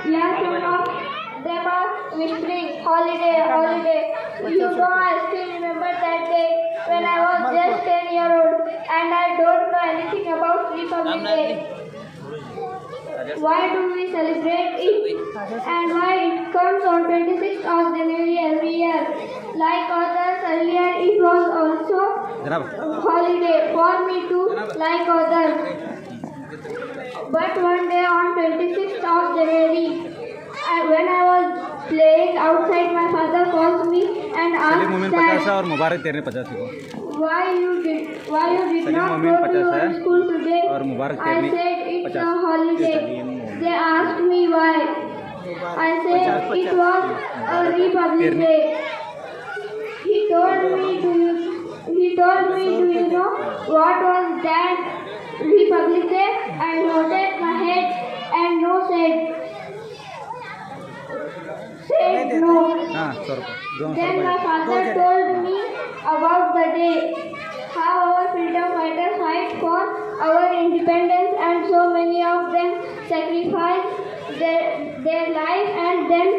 Yeah, some of them are whispering, holiday, holiday. You know, I still remember that day when I was just 10 years old and I don't know anything about Republic Day. Why do we celebrate it and why it comes on 26th of January every year? Like others earlier, it was also holiday for me too, like others. But one day on 26th of January, when I was playing outside, my father called me and asked that why you did not go to your school today. I said it's a holiday. They asked me why. I said it was a Republic Day. He told me, do you know what was that Republic Day? I nodded my head and said no. Then my father told me about the day, how our freedom fighters fight for our independence and so many of them sacrificed their life and then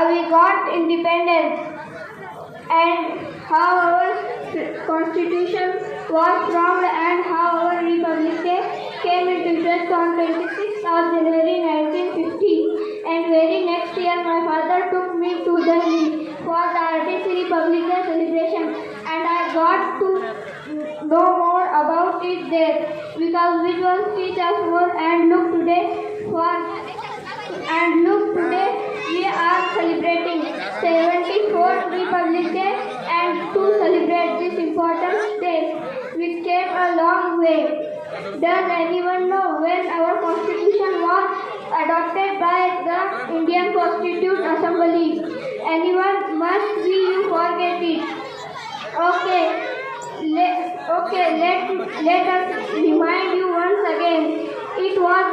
we got independence, and how our constitution was formed and how our Republic Day came into effect on 26th of January 1950. And very next year my father took me to Delhi for the RTC Republic Day celebration, and I got to know more about it there because visuals teach us more. And look today we are celebrating 74th Republic Day, and to celebrate this important day we came a long way. Does anyone know when our constitution was adopted by the Indian Constituent Assembly? Anyone? Must be you forget it. Let us remind you once again. It was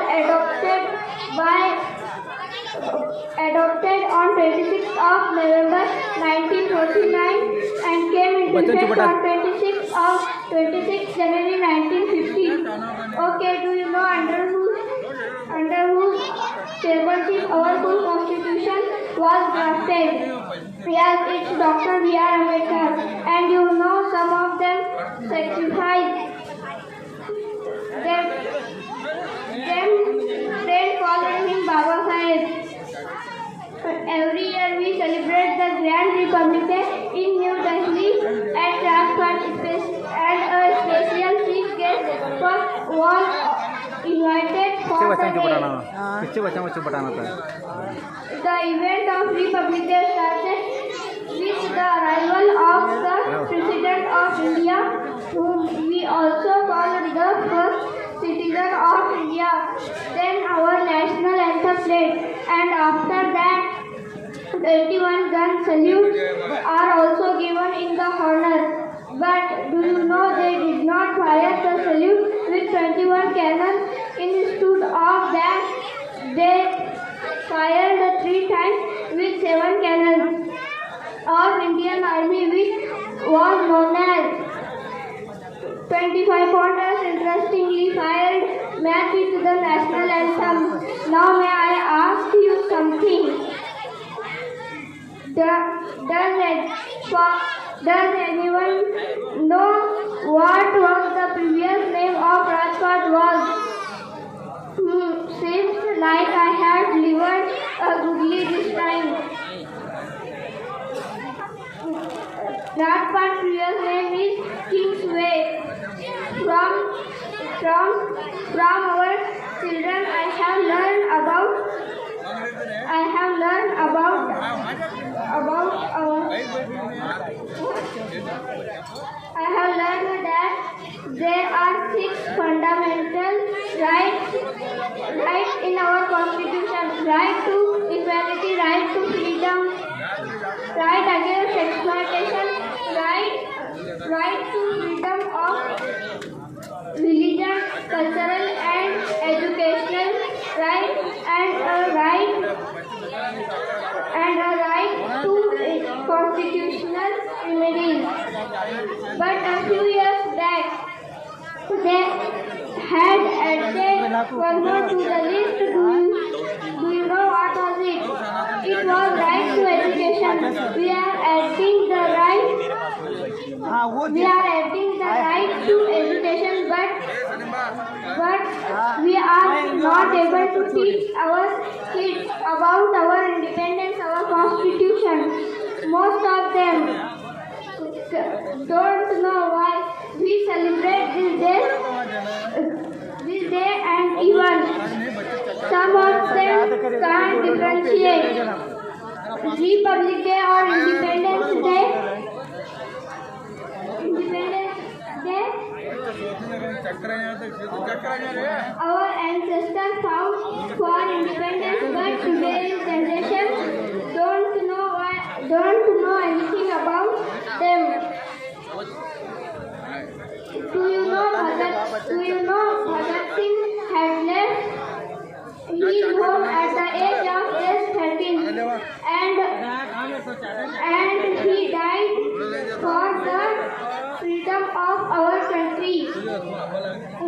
adopted on 26th of November 1949 and came into effect on 26th January 1950. Okay, do you know under whose chairmanship our full constitution was drafted? Yes, it's Dr. B.R. Ambedkar, and you know some of them sacrificed then following him Baba Sahib. Every year we celebrate the Grand Republic Day in New Delhi and a special chief guest was invited for the day. The event of Republic Day started with the arrival of the President of India, whom we also call the first citizen of India. Then our national anthem played, and after that 21 gun salutes are also given in the honor. But do you know they did not fire the salute with 21 cannons? Instead of that, they fired 3 times with 7 cannons of Indian Army, which was known as 25 pointers interestingly fired match with the national anthem. Now may I ask you something? Does anyone know what was the previous name of Rajpath was? Seems like I have delivered a googly this time. Rajpath's previous name is Kingsway. From our children I have learned that there are 6 fundamental rights in our constitution: right to equality, right to freedom, right against exploitation, right to freedom of religion, cultural and educational right, and a right to constitutional remedies. But a few years back, they had added one more to the list. Do you know We are having the right to education, but we are not able to teach our kids about our independence, our constitution. Most of them don't know why we celebrate this day, and even some of them can't differentiate Republic Day or Independence Day. Our ancestors fought for independence, but today's generation don't know anything about them. Do you know Bhagat Singh had left his home at the age of just 13, and he died for the freedom of our country.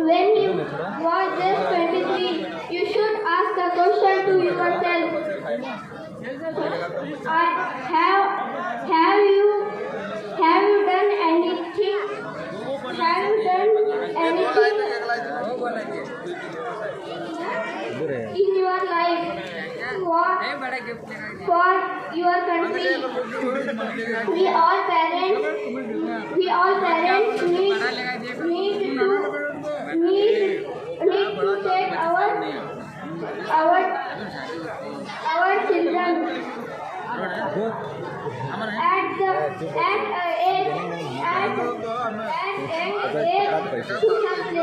When he was just 23, you should ask the question to yourself: Have you done anything? Have you done anything in your life for your country? We all parents need to take our children at age to some places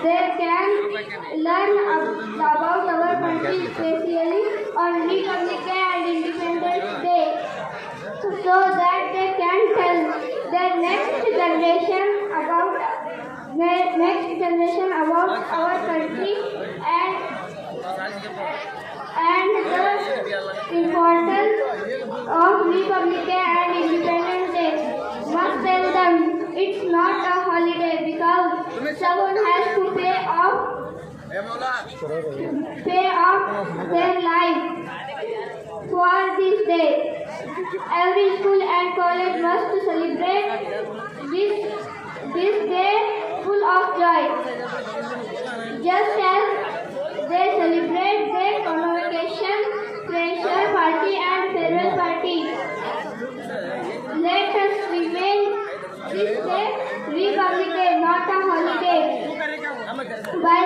where they can learn about our country, especially on Republic Day and Independence Day, so that they can tell their next generation about our country and the importance of Republic Day and Independence Day. Must tell them it's not a holiday because someone has to pay off their life for this day. Every school and college must celebrate this day full of joy, just as they celebrate their convocation, pressure party and farewell party. Let us remain this day Republic Day, not a holiday. By